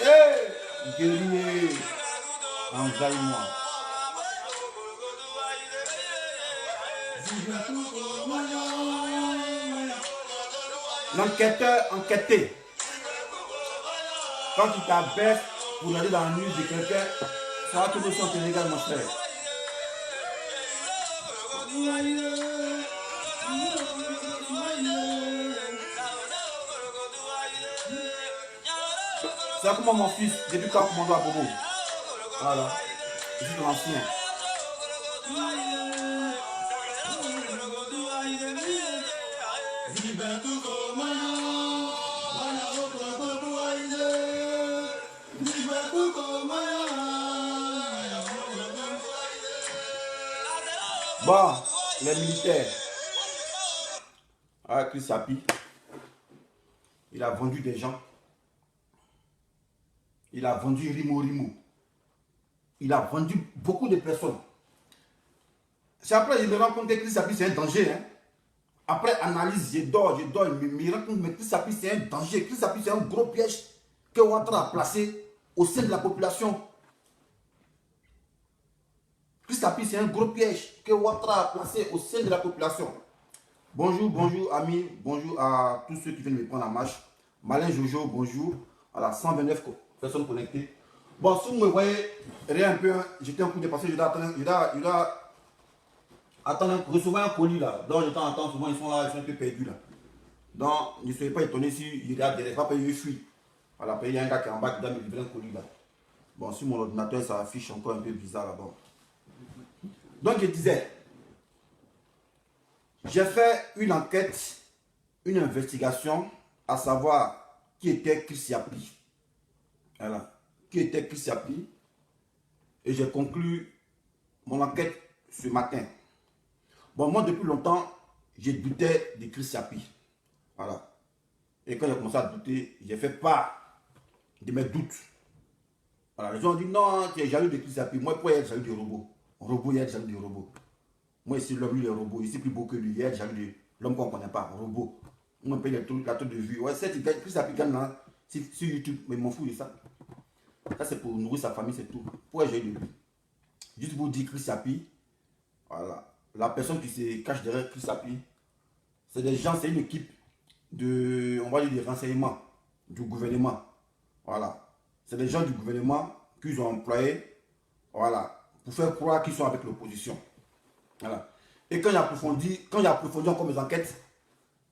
Hey, guerrier, enjaille-moi. L'enquêteur enquêté. Quand tu t'abaisses pour aller dans la nuit de quelqu'un, ça va toujours son Sénégal, mon frère. C'est comme mon fils, depuis quand on doit à Bobo. Voilà, je suis l'ancien. Bon, les militaires. Ah, Chris Sapi, il a vendu des gens. Il a vendu Rimo. Il a vendu beaucoup de personnes. C'est après que je me rends compte que Chris Sapi, c'est un danger. Hein? Après analyse, je dors, il me rend compte que Chris Sapi, c'est un danger. Chris Sapi, c'est un gros piège que Ouattara a placé au sein de la population. Chris Sapi, c'est un gros piège que Ouattara a placé au sein de la population. Bonjour amis, bonjour à tous ceux qui viennent me prendre en marche. Malin Jojo, bonjour. Voilà, 129 personnes connectées. Bon, si vous me voyez rien un peu, j'étais un coup de passé, je dois attendant, recevoir un colis là. Donc, de temps en temps, souvent, ils sont là, ils sont un peu perdus là. Donc, ne soyez pas étonnés si il regarde derrière, pas payer, il fuit. Voilà, il y a un gars qui est en bas qui doit me livrer un colis là. Bon, sur mon ordinateur, ça affiche encore un peu bizarre là-bas. Donc, je disais, j'ai fait une enquête, une investigation, à savoir qui était Chris Yapi. Voilà. Qui était Chris Yapi. Et j'ai conclu mon enquête ce matin. Bon, moi, depuis longtemps, j'ai douté de Chris Yapi. Voilà. Et quand j'ai commencé à douter, j'ai fait part de mes doutes. Voilà. Les gens ont dit non, tu es jaloux de Chris Yapi. Moi, pourquoi il y a jaloux du robot? Robot, il y a jaloux du robot. Moi, ici, l'homme, lui, est robot. Ici, plus beau que lui. Il y a jaloux de l'homme qu'on ne connaît pas. Robot. On me paye la taux de vue. Ouais, c'est Chris Yapi gagne là, sur YouTube. Mais je m'en fous de ça. Ça, c'est pour nourrir sa famille, c'est tout. Pourquoi j'ai eu de lui? Juste pour dire Chris Yapi, voilà. La personne qui se cache derrière Chris Yapi, c'est des gens, c'est une équipe de, on va dire, des renseignements du gouvernement. Voilà. C'est des gens du gouvernement qu'ils ont employés, voilà, pour faire croire qu'ils sont avec l'opposition. Voilà. Et quand j'ai approfondi encore mes enquêtes,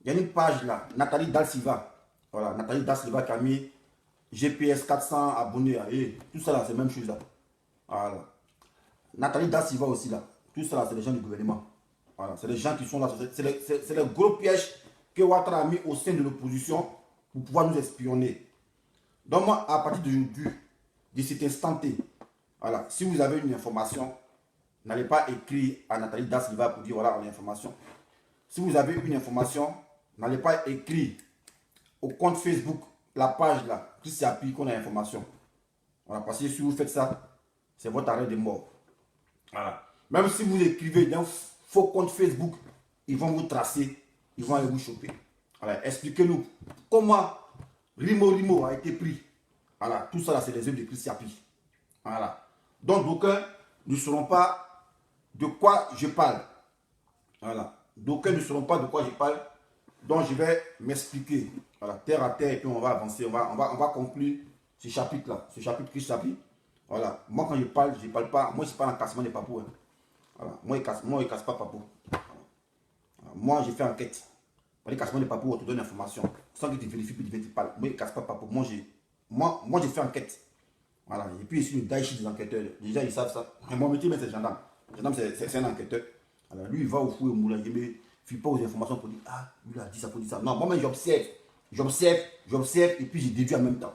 il y a une page là, Nathalie Dalsiva. Voilà, Nathalie Dalsiva qui a mis GPS 400 abonnés. Et tout ça là, c'est la même chose là. Voilà. Nathalie Dalsiva aussi là. Tout ça là, c'est les gens du gouvernement. Voilà, c'est les gens qui sont là. C'est les gros pièges que Ouattara a mis au sein de l'opposition pour pouvoir nous espionner. Donc moi, à partir d'aujourd'hui, de cet instant T, voilà, si vous avez une information, n'allez pas écrire à Nathalie Dalsiva pour dire voilà, on a l'information. Si vous avez une information, n'allez pas écrire au compte Facebook, la page là, Chris Yapi, qu'on a l'information. Voilà, parce que si vous faites ça, c'est votre arrêt de mort. Voilà. Même si vous écrivez d'un faux compte Facebook, ils vont vous tracer, ils vont aller vous choper. Voilà, expliquez-nous comment Rimo a été pris. Voilà, tout ça c'est les œuvres de Chris Yapi. Voilà. Donc d'aucuns ne sauront pas de quoi je parle. Voilà. D'aucuns ne sauront pas de quoi je parle. Donc je vais m'expliquer. Voilà, terre à terre, et puis on va avancer. On va conclure ce chapitre-là. Ce chapitre Chris Yapi. Voilà. Moi quand je parle pas. Moi je parle en cassement des papous. Hein. Voilà. Moi je casse pas papou. Voilà. Moi j'ai fait enquête. Pour les cassements des papous, on te donne l'information. Sans que tu vérifies, puis tu parles. Moi je casse pas papou. Moi j'ai fait enquête. Voilà. Et puis ici le Daïchi des enquêteurs. Déjà ils savent ça. Et mon métier, c'est gendarme. Gendarme c'est un enquêteur. Alors lui il va au fou et au moulin. Il ne file pas aux informations pour dire ah lui a dit ça, pour dire ça. Non, moi-même j'observe. J'observe et puis je déduis en même temps.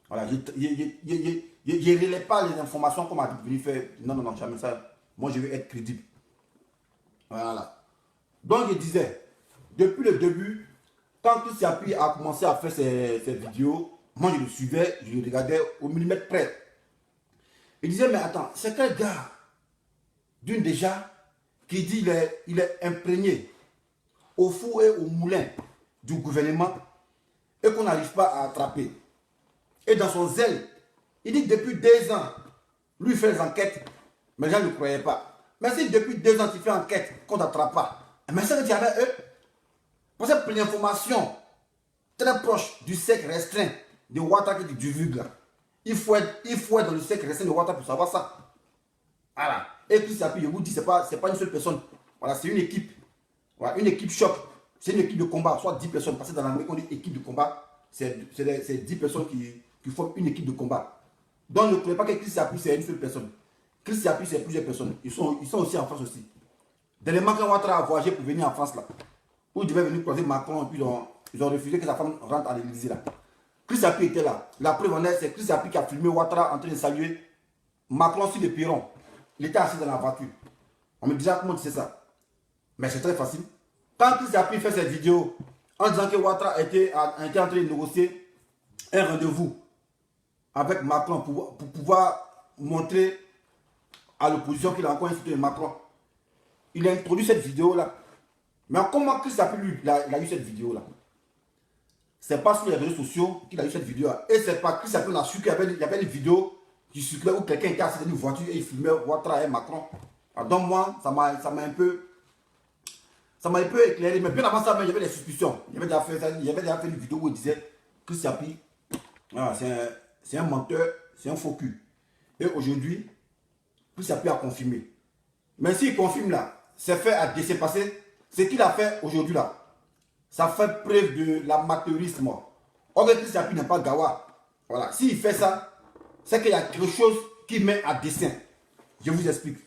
Voilà, je ne relève pas les informations comme a venu faire. Non, jamais ça. Moi, je veux être crédible. Voilà. Donc, je disais, depuis le début, quand Chris Yapi a commencé à faire ses vidéos, moi, je le suivais, je le regardais au millimètre près. Il disait, mais attends, c'est quel gars d'une déjà qui dit il est imprégné au four et au moulin du gouvernement et qu'on n'arrive pas à attraper. Et dans son zèle, il dit que depuis 2 ans, lui fait les enquêtes, mais les gens ne croyaient pas. Mais si depuis 2 ans tu fais enquête qu'on n'attrape pas, mais c'est que tu avais eux. Parce que pour l'information très proche du cercle restreint de Ouattara qui divulgue, il faut être dans le cercle restreint de Ouattara pour savoir ça. Voilà. Et puis ça, je vous dis, c'est pas une seule personne. Voilà, c'est une équipe. Voilà, une équipe choc. C'est une équipe de combat, soit 10 personnes. Parce que dans l'Amérique, on dit équipe de combat. C'est 10 personnes qui forment une équipe de combat. Donc ne croyez pas que Chris Yapi c'est une seule personne. Chris Yapi c'est plusieurs personnes. Ils sont aussi en France aussi. Dernièrement, quand Ouattara a voyagé pour venir en France là, où il devait venir croiser Macron, et puis ils ont refusé que sa femme rentre à l'Élysée là. Chris Yapi était là. La preuve en est, c'est Chris Yapi qui a filmé Ouattara en train de saluer Macron sur le perron. Il était assis dans la voiture. On me disait comment tu sais ça. Mais c'est très facile. Quand Chris Yapi fait cette vidéo en disant que Ouattara était en train de négocier un rendez-vous avec Macron pour pouvoir montrer à l'opposition qu'il a encore insulté Macron. Il a introduit cette vidéo-là. Mais comment Chris Yapi, lui, il a eu cette vidéo-là? C'est pas sur les réseaux sociaux qu'il a eu cette vidéo-là. Et c'est pas Chris Yapi, on a su qu'il y avait une vidéo qui circulait où quelqu'un était assis dans une voiture et il filmait Ouattara et Macron. Alors donc moi, ça m'a un peu éclairé. Mais bien avant ça, j'avais des suspicions. Il avait déjà fait une vidéo où il disait Chris Yapi, voilà, c'est un menteur, c'est un faux cul. Et aujourd'hui, Chris Yapi a confirmé. Mais s'il confirme là, c'est fait à dessein passé. Ce qu'il a fait aujourd'hui là, ça fait preuve de l'amateurisme. Or, Chris Yapi n'est pas Gawa. Voilà. S'il fait ça, c'est qu'il y a quelque chose qui met à dessein. Je vous explique.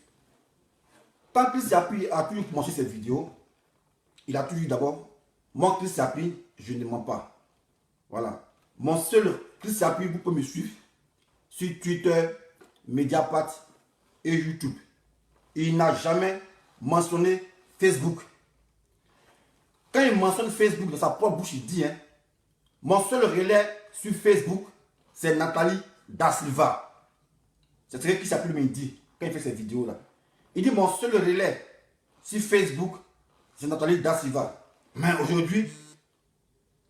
Quand Chris Yapi a toujours commencé cette vidéo, il a toujours dit d'abord, moi Chris Yapi, je ne mens pas. Voilà. Mon seul Chris Yapi, vous pouvez me suivre sur Twitter, Mediapart et YouTube. Il n'a jamais mentionné Facebook. Quand il mentionne Facebook dans sa propre bouche, il dit, hein, mon seul relais sur Facebook, c'est Nathalie Da Silva. C'est ce qu'il s'appelle, mais il dit, quand il fait cette vidéo-là. Il dit, mon seul relais sur Facebook, c'est Nathalie Da Silva. Mais aujourd'hui,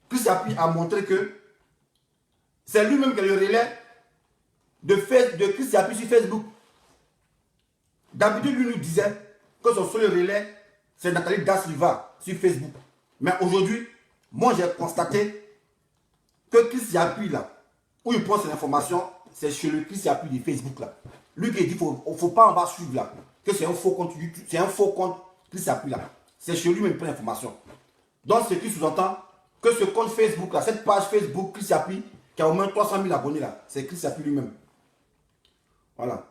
Chris Yapi a montré que c'est lui-même qui est le relais de Chris Yapi sur Facebook. D'habitude, lui nous disait que son seul relais, c'est Nathalie Da Silva sur Facebook. Mais aujourd'hui, moi j'ai constaté que Chris Yapi là, où il prend ses informations, c'est chez le Chris Yapi de Facebook là. Lui qui dit qu'il ne faut pas en bas suivre là, que c'est un faux compte YouTube, c'est un faux compte Chris Yapi là. C'est chez lui même prend l'information. Donc ce qui sous-entend que ce compte Facebook là, cette page Facebook Chris Yapi, qui a au moins 300 000 abonnés là, c'est Chris Yapi lui-même. Voilà.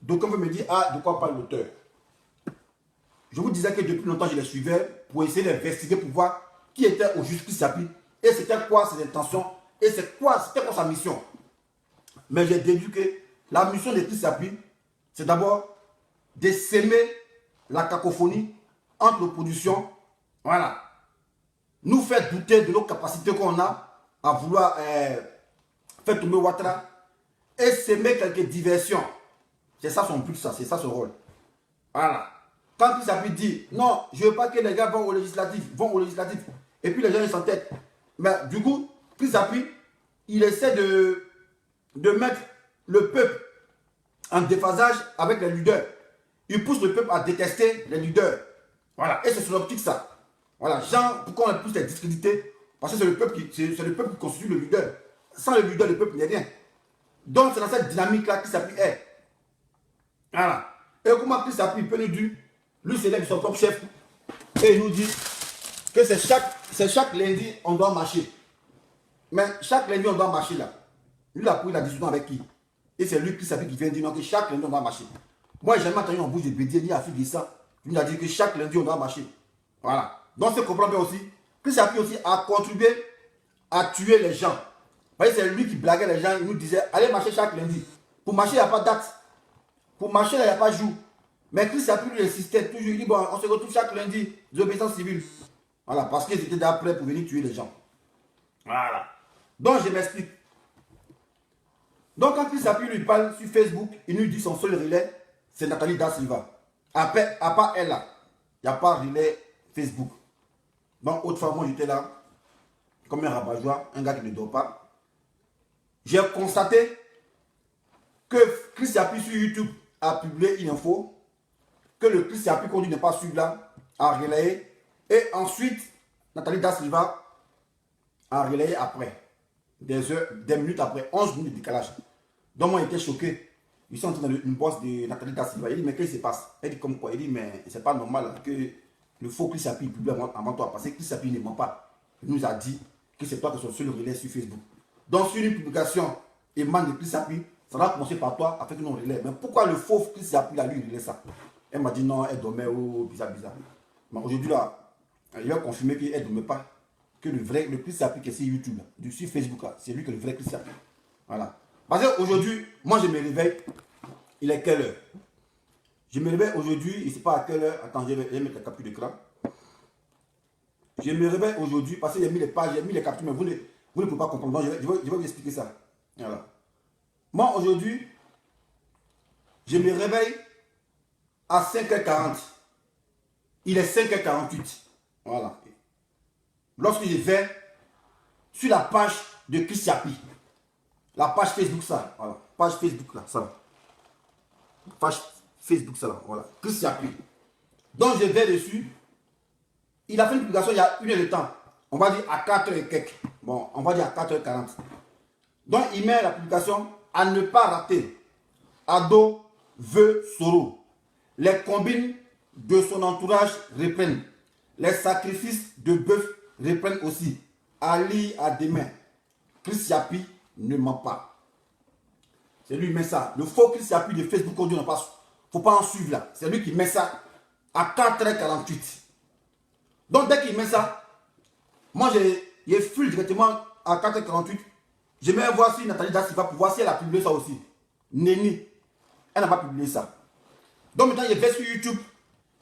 Donc on veut me dire, ah, de quoi parle l'auteur? Je vous disais que depuis longtemps, je les suivais pour essayer d'investiguer, pour voir qui était au juste Chris Yapi et c'était quoi ses intentions et c'était quoi sa mission. Mais j'ai déduit que la mission de Chris Yapi, c'est d'abord de s'aimer la cacophonie entre l'opposition, voilà, nous faire douter de nos capacités qu'on a à vouloir faire tomber Ouattara et s'aimer quelques diversions. C'est ça son but, c'est ça son rôle. Voilà. Quand Chris Yapi dit, non, je ne veux pas que les gars vont au législatif, et puis les gens ils s'entêtent. Mais du coup, Chris Yapi, il essaie de mettre le peuple en déphasage avec les leaders. Il pousse le peuple à détester les leaders. Voilà, et c'est son optique ça. Voilà, Jean, pourquoi on pousse les discréditer? Parce que c'est le peuple qui constitue le leader. Sans le leader, le peuple n'est rien. Donc c'est dans cette dynamique-là que Chris Yapi est. Voilà. Et comment Chris Yapi peut nous dire, lui c'est son propre chef, et il nous dit que c'est chaque lundi on doit marcher. Mais chaque lundi on doit marcher là. Lui a pris la discussion avec qui? Et c'est lui Chris Yapi qui vient dire non, que chaque lundi on doit marcher. Moi j'ai jamais entendu en bouche de Bédier ni à Fille ça. Lui a dit que chaque lundi on doit marcher. Voilà. Donc c'est comprendre bien aussi. Chris Yapi aussi a contribué à tuer les gens. Vous voyez, c'est lui qui blaguait les gens, il nous disait allez marcher chaque lundi. Pour marcher, il n'y a pas de date. Pour marcher, il n'y a pas de jour. Mais Chris Yapi lui insistait toujours, il dit bon, on se retrouve chaque lundi, désobéissance civile. Voilà, parce qu'ils étaient d'après pour venir tuer les gens. Voilà. Donc je m'explique. Donc quand Chris Yapi lui parle sur Facebook, il nous dit son seul relais, c'est Nathalie Da Silva. Après, à part elle là, il n'y a pas relais Facebook. Donc autrefois, moi j'étais là, comme un rabat-joie, un gars qui ne dort pas. J'ai constaté que Chris Yapi sur YouTube a publié une info, que le Chris Yapi qu'on dit ne pas suivre là, a relayé. Et ensuite, Nathalie Da Silva a relayé après, des heures, des minutes après, 11 minutes de décalage. Donc moi j'étais choqué. Ils sont dans une bosse de Nathalie Da Silva. Il dit mais qu'est-ce qui se passe? Elle dit comme quoi? Il dit mais c'est pas normal que le faux Chris Yapi publie avant toi. Parce que Chris Yapi ne ment pas. Il nous a dit que c'est toi qui es son seul relais sur Facebook. Donc sur une publication émane de Chris Yapi, ça va commencer par toi avec nos relais. Mais pourquoi le faux Chris Yapi a lui relais ça? Elle m'a dit non, elle dormait bizarre. Mais aujourd'hui là, il va confirmer qu'elle ne dormait pas. Que le Chris Yapi qui est sur YouTube, sur Facebook là, c'est lui qui est le vrai Chris Yapi. Voilà. Parce qu'aujourd'hui, moi je me réveille, il est quelle heure? Je me réveille aujourd'hui, il ne sait pas à quelle heure. Attends, je vais mettre la capture d'écran. Je me réveille aujourd'hui parce que j'ai mis les pages, j'ai mis les captures, mais vous ne pouvez pas comprendre. Donc, je vais vous expliquer ça. Voilà. Moi aujourd'hui, je me réveille à 5h40. Il est 5h48. Voilà. Lorsque je vais sur la page de Chris Yapi, la page Facebook, ça, voilà. Page Facebook, là, ça. Page Facebook, ça, là, voilà. Chris Yapi. Donc, je vais dessus. Il a fait une publication il y a une heure de temps. On va dire à 4h et quelques. Bon, on va dire à 4h40. Donc, il met la publication à ne pas rater. Ado veut Soro. Les combines de son entourage reprennent. Les sacrifices de bœuf reprennent aussi. Ali à demain. Chris Yapi ne ment pas. C'est lui qui met ça. Le faux Chris Yapi de Facebook, on dit non pas. Faut pas en suivre là. C'est lui qui met ça à 4h48. Donc dès qu'il met ça, moi j'ai fui directement à 4h48. Je vais voir si Nathalie Dassiva pour voir si elle a publié ça aussi. Néni, elle n'a pas publié ça. Donc maintenant je vais sur YouTube.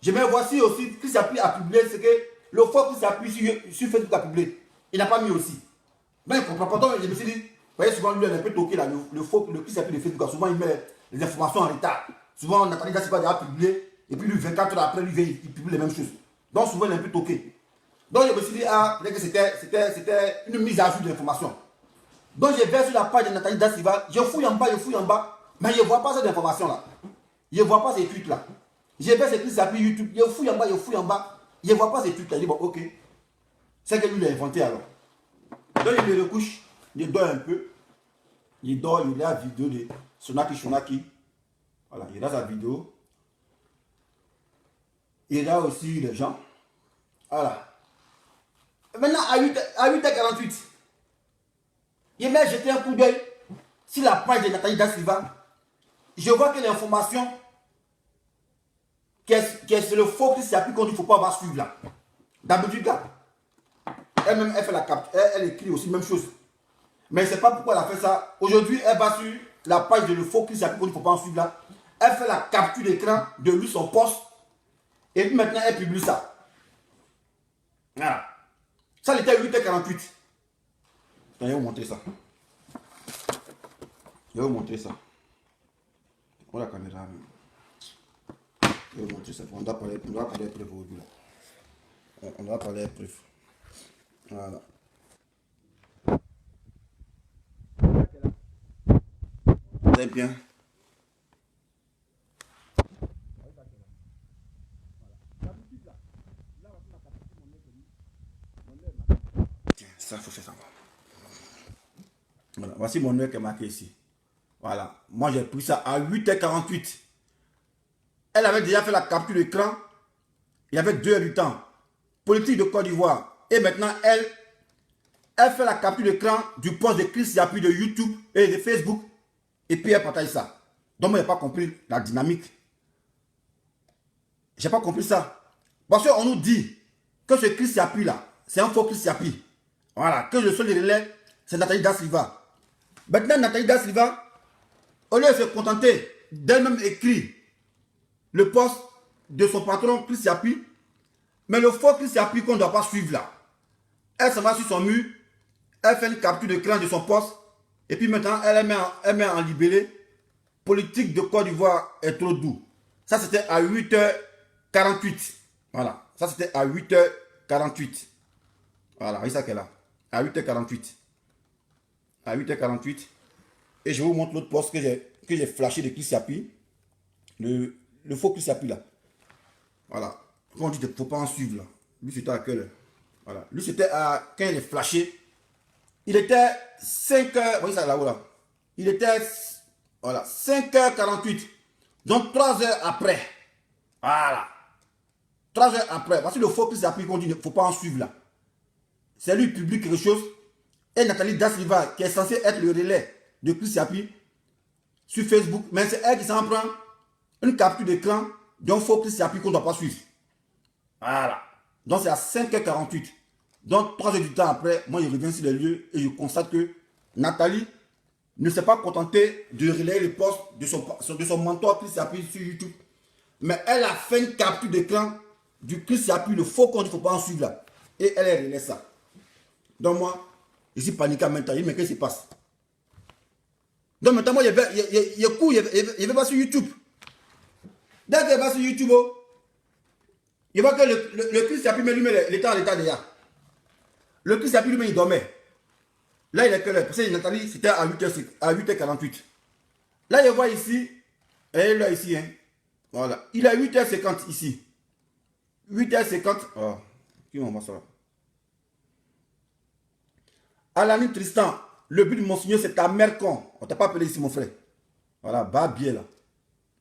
Je vais voir si aussi Chris Yapi a publié ce que le faux Chris Yapi sur Facebook a publié. Il n'a pas mis aussi. Donc il ne comprend pas. Donc je me suis dit, vous voyez souvent lui elle est un peu toqué là, le faux, le Chris Yapi de Facebook, souvent il met les informations en retard. Souvent Nathalie Dassiva a déjà publié. Et puis lui 24 heures après, lui il publie les mêmes choses. Donc souvent il est un peu toqué. Donc je me suis dit, ah, peut-être que c'était une mise à jour de l'information. Donc je vais sur la page de Nathalie Dassiva, je fouille en bas, mais je ne vois pas cette information-là. Je ne vois pas ces trucs-là. Je vais sur Chris Yapi YouTube, je fouille en bas, je ne vois pas ces trucs-là. Je dis, bon, ok. C'est que lui l'a inventé alors. Donc je me recouche, je dors un peu. Il dort, il regarde la vidéo de Sonaki. Voilà, il regarde sa vidéo. Il regarde aussi les gens. Voilà. Maintenant, à 8h48, il m'a jeté un coup d'œil sur la page de Nathalie Dassiva. Je vois que l'information, c'est le faux Chris Yapi qu'on dit qu'il ne faut pas avoir suivre là. D'habitude là, elle-même, elle fait la capture, elle écrit aussi même chose. Mais je ne sais pas pourquoi elle a fait ça. Aujourd'hui, elle va sur la page de le faux Chris Yapi qu'on dit qu'il ne faut pas en suivre là. Elle fait la capture d'écran de lui, son poste. Et puis maintenant, elle publie ça. Voilà. Ça, il était à 8h48. Je vais vous montrer ça. Je vais vous montrer ça. Oh la caméra. Je vais vous montrer ça. On doit parler preuves aujourd'hui. On doit parler preuves. Voilà. Très bien. Ça, faut faire ça. Voilà. Voici mon heure qui est marqué ici. Voilà. Moi, j'ai pris ça à 8h48. Elle avait déjà fait la capture d'écran. Il y avait 2 heures du temps. Politique de Côte d'Ivoire. Et maintenant, elle fait la capture d'écran du post de Chris Yapi de YouTube et de Facebook. Et puis, elle partage ça. Donc, moi, je n'ai pas compris la dynamique. Je n'ai pas compris ça. Parce qu'on nous dit que ce Chris Yapi là, c'est un faux Chris Yapi. Voilà. Que le seul relais, c'est Nathalie Dassiva. Maintenant, Nathalie Dassiva, au lieu de se contenter d'elle-même écrire le poste de son patron Chris Yapi, mais le faux Chris Yapi qu'on ne doit pas suivre là. Elle s'en va sur son mur, elle fait une capture d'écran de son poste, et puis maintenant elle met en libellé. Politique de Côte d'Ivoire est trop doux. Ça c'était à 8h48. Voilà, ça c'était à 8h48. Voilà, voyez ça qu'elle a. À 8h48. À 8h48. Et je vous montre l'autre poste que j'ai flashé de Chris Yapi. Le faux Chris Yapi là. Voilà. Quand on dit qu'il ne faut pas en suivre là. Lui c'était à quelle heure? Voilà. Lui c'était à. Quand il est flashé. Il était 5h. Vous voyez ça là-haut là. Il était. Voilà. 5h48. Donc 3 heures après. Voilà. 3 heures après. Voici le faux Chris Yapi qu'on dit qu'il ne faut pas en suivre là. C'est lui qui publie quelque chose. Et Nathalie Dassiva, qui est censée être le relais de Chris Yapi sur Facebook, mais c'est elle qui s'en prend une capture d'écran d'un faux Chris Yapi qu'on ne doit pas suivre. Voilà. Donc c'est à 5h48. Donc 3 heures du temps après, moi je reviens sur les lieux et je constate que Nathalie ne s'est pas contentée de relayer le poste de son mentor Chris Yapi sur YouTube. Mais elle a fait une capture d'écran du Chris Yapi, le faux qu'on ne faut pas en suivre là. Et elle relaie ça. Donc moi, je suis paniqué maintenant. Mais qu'est-ce qui se passe? Donc maintenant, moi, je vais pas sur YouTube. Dès que je vais sur YouTube, je vois que le Chris Yapi lui met l'état à l'état déjà. Le Chris Yapi lui-même, il dormait. Là, il est que là. Parce que Nathalie, c'était à 8h48. Là, je vois ici. Et là, ici. Hein, voilà. Il est à 8h50 ici. 8h50. Oh, qui m'envoie ça là? Alani Tristan, le but de Monseigneur, c'est ta mère con. On t'a pas appelé ici, mon frère. Voilà, bas bien là.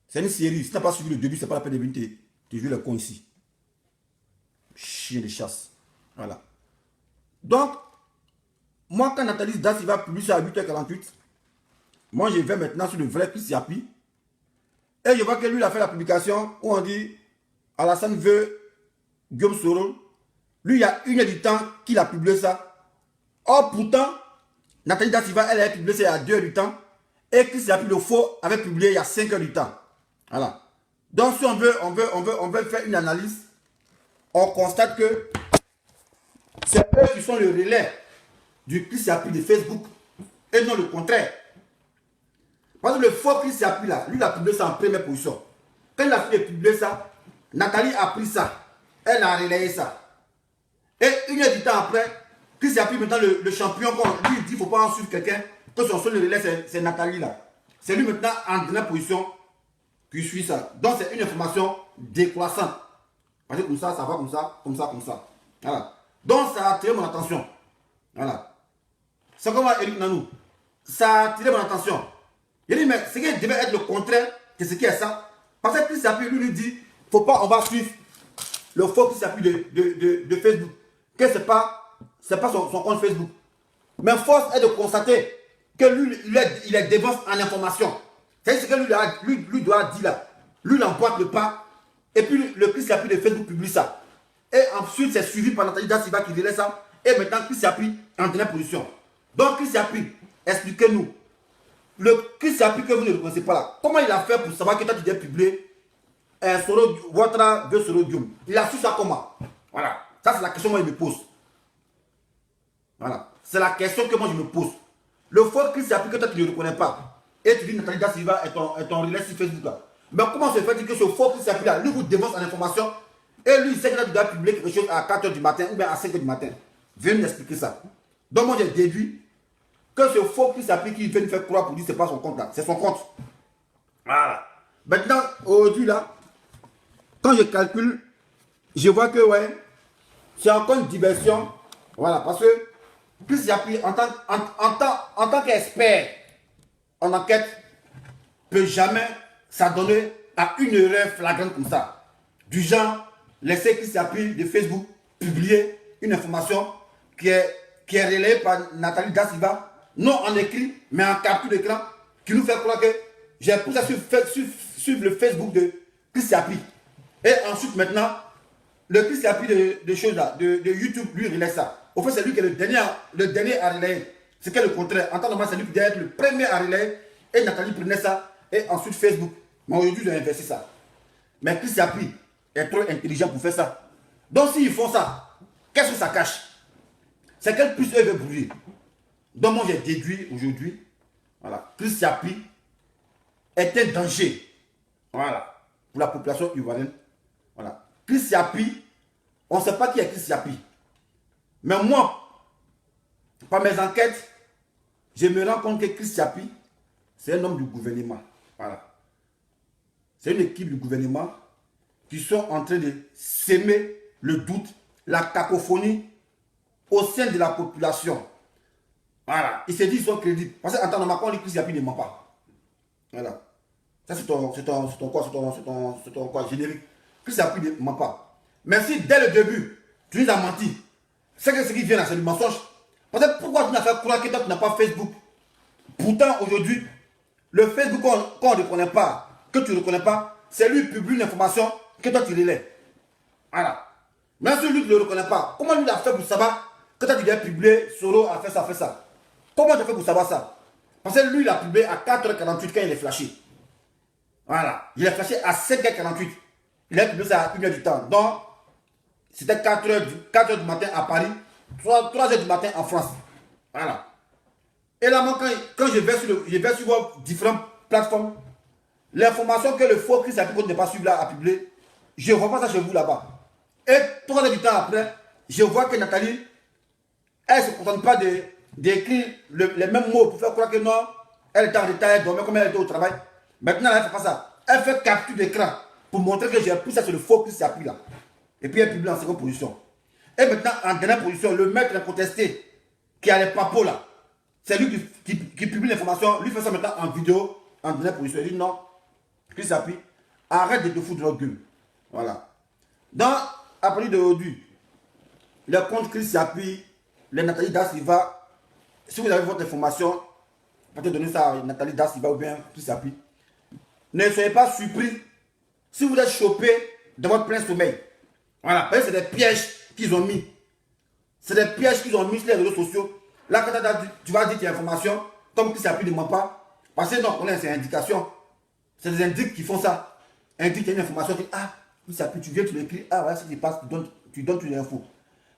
C'est une série. Si tu n'as pas suivi le début, c'est pas la peine de venir Tu joues les cons ici. Chien de chasse. Voilà. Donc, moi, quand Nathalie Da Silva publie ça à 8h48, moi, je vais maintenant sur le vrai Chris Yapi. Et je vois que lui, il a fait la publication où on dit Alassane veut Guillaume Soro. Lui, il y a 1 heure du temps qu'il a publié ça. Or, pourtant, Nathalie Da Silva, elle a publié ça il y a 2 heures du temps. Et Chris Yapi, le faux, avait publié il y a 5 heures du temps. Voilà. Donc, si on veut faire une analyse, on constate que c'est eux qui sont le relais du Chris Yapi de Facebook et non le contraire. Parce que le faux Chris Yapi là, lui il a publié ça en première position. Quand il a fait publier ça, Nathalie a pris ça. Elle a relayé ça. Et 1 heure du temps après, Chris Yapi maintenant le champion, quand lui il dit qu'il ne faut pas en suivre quelqu'un, que son seul relais c'est Nathalie là. C'est lui maintenant en dernière position qui suit ça. Donc c'est une information décroissante. Parce que comme ça, ça va comme ça, comme ça, comme ça. Voilà. Donc ça a attiré mon attention. Voilà. C'est comme Eric Nanou. Ça a attiré mon attention. Il dit, mais ce qui devait être le contraire de ce qui est ça. Parce que Chris Yapi lui dit, faut pas, on va suivre le faux Chris Yapi de Facebook. Que c'est pas son compte Facebook. Mais force est de constater que lui, il est devant en information. C'est ce que lui doit dire là. Lui, il emboîte le pas. Et puis le Chris Yapi de Facebook publie ça. Et ensuite, c'est suivi par Nathalie Da Silva qui relaie ça. Et maintenant, Chris Yapi en dernière position. Donc, Chris Yapi, expliquez-nous. Le Chris Yapi que vous ne connaissez pas là, comment il a fait pour savoir que toi tu dois publier Ouattara de Soro Guillaume? Il a su ça comment? Voilà. Ça, c'est la question que moi je me pose. Voilà. C'est la question que moi je me pose. Le faux Chris Yapi que toi tu ne reconnais pas. Et tu dis Nathalie Da Silva est ton relais sur Facebook là. Mais comment se fait-il que ce faux Chris Yapi là, lui vous dévance en information et lui il sait que tu dois publier quelque chose à 4h du matin ou bien à 5h du matin? Viens nous expliquer ça. Donc moi j'ai déduit que ce faux Chris Yapi qui vient nous faire croire pour dire que ce n'est pas son compte là, c'est son compte. Voilà. Maintenant, aujourd'hui là, quand je calcule, je vois que ouais, c'est encore une diversion. Voilà, parce que Chris Yapi en tant qu'expert en enquête peut jamais s'adonner à une erreur flagrante comme ça. Du genre, laisser Chris Yapi de Facebook publier une information qui est relayée par Nathalie Da Silva, non en écrit, mais en capture d'écran, qui nous fait croire que j'ai poussé sur le Facebook de Chris Yapi. Et ensuite, maintenant, le Chris Yapi de choses là, de YouTube, lui relaie ça. Au fait, c'est lui qui est le dernier à relayer. C'est le contraire. En temps normal, c'est lui qui doit être le premier à relayer. Et Nathalie prenait ça. Et ensuite, Facebook. Mais aujourd'hui, ils ont inversé ça. Mais Chris Yapi est trop intelligent pour faire ça. Donc, s'ils font ça, qu'est-ce que ça cache? C'est quelle puce eux veulent brûler. Donc, moi, j'ai déduit aujourd'hui, voilà, Chris Yapi est un danger. Voilà. Pour la population ivoirienne. Voilà. Chris Yapi, on ne sait pas qui est Chris Yapi. Mais moi, par mes enquêtes, je me rends compte que Chris Yapi, c'est un homme du gouvernement. Voilà. C'est une équipe du gouvernement qui sont en train de s'aimer le doute, la cacophonie au sein de la population. Voilà. Ils se disent qu'ils sont crédibles. Parce qu'en temps normal, quand on dit Chris Yapi ne ment pas. Voilà. Ça, c'est ton quoi, générique. Chris Yapi ne ment pas. Mais si dès le début, tu nous as menti, c'est que ce qui vient là, c'est du mensonge. Parce que pourquoi tu n'as fait croire que toi, tu n'as pas Facebook? Pourtant, aujourd'hui, le Facebook qu'on ne reconnaît pas, que tu ne reconnais pas, c'est lui qui publie une information que toi, tu relais. Voilà. Même si lui, tu ne le reconnais pas, comment lui, il a fait pour savoir que toi, tu viens publier, Soro a fait ça, fait ça? Comment tu as fait pour savoir ça? Parce que lui, il a publié à 4h48 quand il est flashé. Voilà. Il est flashé à 5h48. Il a publié ça à 1h du temps. Donc, c'était 4h du matin à Paris, 3h du matin en France. Voilà. Et là, moi, quand je vais sur vos différentes plateformes, l'information que le faux Chris Yapi n'est pas suivi là à publier, je ne vois pas ça chez vous là-bas. Et 3h du temps après, je vois que Nathalie, elle ne se contente pas d'écrire les mêmes mots pour faire croire que non, elle était en retard, elle dormait comme elle était au travail. Maintenant, elle ne fait pas ça. Elle fait capture d'écran pour montrer que j'ai pris ça sur le faux Chris Yapi là. Et puis elle publie en seconde position. Et maintenant, en dernière position, le maître incontesté qui a les papos là, c'est lui qui publie l'information, lui fait ça maintenant en vidéo, en dernière position. Il dit non, Chris Yapi, arrête de te foutre de notre gueule. Voilà. Donc, à partir d'aujourd'hui, les comptes Chris Yapi, les Nathalie Da Silva, si vous avez votre information, peut-être donner ça à Nathalie Da Silva ou bien Chris Yapi. Ne soyez pas surpris si vous êtes chopé dans votre plein sommeil. Voilà. Parce que c'est des pièges qu'ils ont mis. C'est des pièges qu'ils ont mis sur les réseaux sociaux. Là, quand tu vas dire tes informations, comme Chris Yapi ne ment pas, parce que donc, on a ces indications. C'est des indices qui font ça. Indique une information, tu dis, ah, Chris Yapi, tu viens, tu l'écris, ah, voilà ce qui se passe, tu donnes toutes les infos.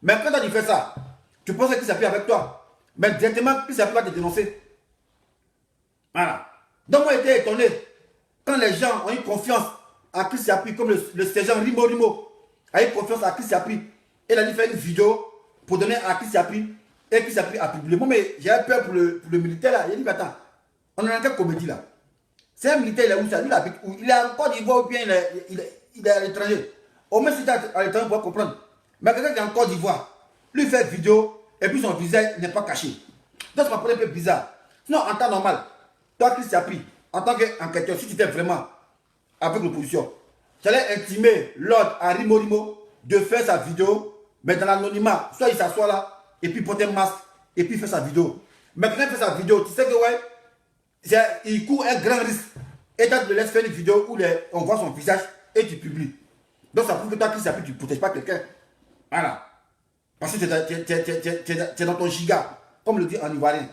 Mais quand tu fais ça, tu penses que Chris Yapi est avec toi. Mais directement, Chris Yapi va te dénoncer. Voilà. Donc, moi, j'étais étonné quand les gens ont eu confiance à Chris Yapi, comme le sergent Rimo a eu confiance à Chris Yapi. Il a dit faire une vidéo pour donner à Chris Yapi. Et Chris Yapi a publié. Moi, mais j'avais peur pour le militaire là. Il a dit, mais attends, on est dans quelle comédie là? C'est un militaire, il est où ça? Lui, il habite où? Il est en Côte d'Ivoire ou bien il est à l'étranger. Au moins, si tu es à l'étranger, pour comprendre. Mais quelqu'un qui est en Côte d'Ivoire, lui fait vidéo et puis son visage n'est pas caché. Donc, ça m'a paru un peu bizarre. Sinon, en temps normal, toi, Chris Yapi, en tant qu'enquêteur, si tu étais vraiment avec l'opposition, tu allais intimer l'ordre à Rimo de faire sa vidéo, mais dans l'anonymat. Soit il s'assoit là, et puis porte un masque, et puis il fait sa vidéo. Mais quand il fait sa vidéo, tu sais que ouais, il court un grand risque. Et tu te laisses faire une vidéo où on voit son visage et tu publies. Donc ça prouve que toi, Chris Yapi, tu ne protèges pas quelqu'un. Voilà. Parce que tu es dans ton giga, comme le dit en ivoirien.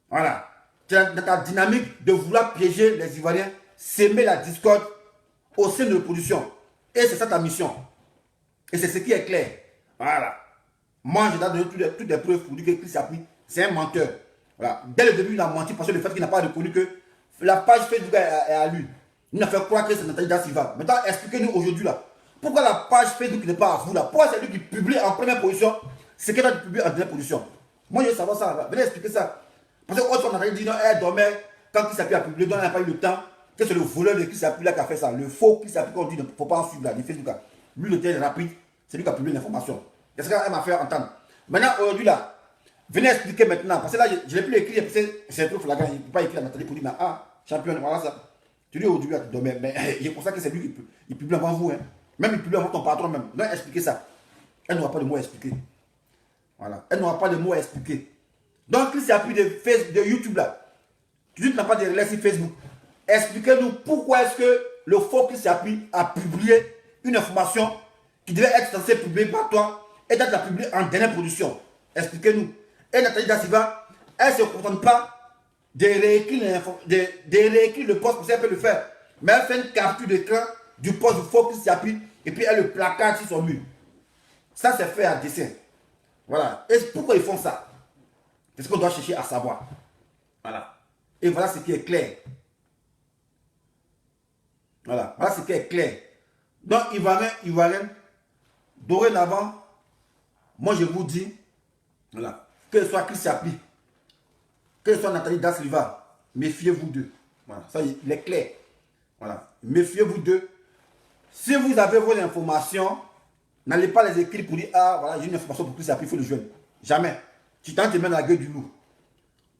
Voilà. Tu es dans ta dynamique de vouloir piéger les Ivoiriens, s'aimer la discorde au sein de l'opposition. Et c'est ça ta mission. Et c'est ce qui est clair. Voilà. Moi, je dois donner toutes les preuves pour dire que Chris Yapi, c'est un menteur. Voilà. Dès le début, il a menti parce que le fait qu'il n'a pas reconnu que la page Facebook est à lui. Il a fait croire que c'est Nathalie Da Silva. Maintenant, expliquez-nous aujourd'hui là. Pourquoi la page Facebook n'est pas à vous là? Pourquoi c'est lui qui publie en première position ce qu'il a publié en dernière position? Moi, je veux savoir ça. Là. Venez expliquer ça. Parce que autre Nathalie dit non, elle dormait quand Chris Yapi a publié, donc elle n'a pas eu le temps. Que c'est le voleur de Chris Yapi là qui a fait ça. Le faux Chris Yapi qu'on dit ne faut pas en suivre là, les Facebook là. Lui, le terrain rapide, c'est lui qui a publié l'information. Qu'est-ce qu'elle m'a fait entendre? Maintenant, aujourd'hui là, venez expliquer maintenant. Parce que là, je ne l'ai plus écrit, parce que c'est un peu flagrant. Il ne peut pas écrire à Nathalie pour dire, mais ah, championne, voilà ça. Tu dis aujourd'hui, mais c'est pour ça que c'est lui qui publie avant vous. Hein. Même il publie avant ton patron même. Donc expliquez ça. Elle n'aura pas de mots à expliquer. Voilà. Elle n'aura pas de mots à expliquer. Donc, Chris Yapi de YouTube là. Tu dis que tu n'as pas de relais sur Facebook. Expliquez-nous pourquoi est-ce que le faux Chris Yapi a publié une information qui devait être censée publier par toi et tu l'as publié en dernière production. Expliquez-nous. Et Nathalie Da Silva, elle ne se contente pas de réécrire le poste, parce qu'elle peut le faire. Mais elle fait une capture d'écran du poste du faux Chris Yapi et puis elle le placard sur son mur. Ça, c'est fait à dessin. Voilà. Et pourquoi ils font ça? C'est ce qu'on doit chercher à savoir. Voilà. Et voilà ce qui est clair. Voilà. Voilà ce qui est clair. Donc, Ivoirien, dorénavant, moi je vous dis, voilà, que ce soit Chris Yapi, que ce soit Nathalie Da Silva, méfiez-vous d'eux. Voilà. Ça, il est clair. Voilà. Méfiez-vous d'eux. Si vous avez vos informations, n'allez pas les écrire pour dire, ah, voilà, j'ai une information pour Chris Yapi, il faut le joindre. Jamais. Tu tentes de mettre la gueule du loup. Vous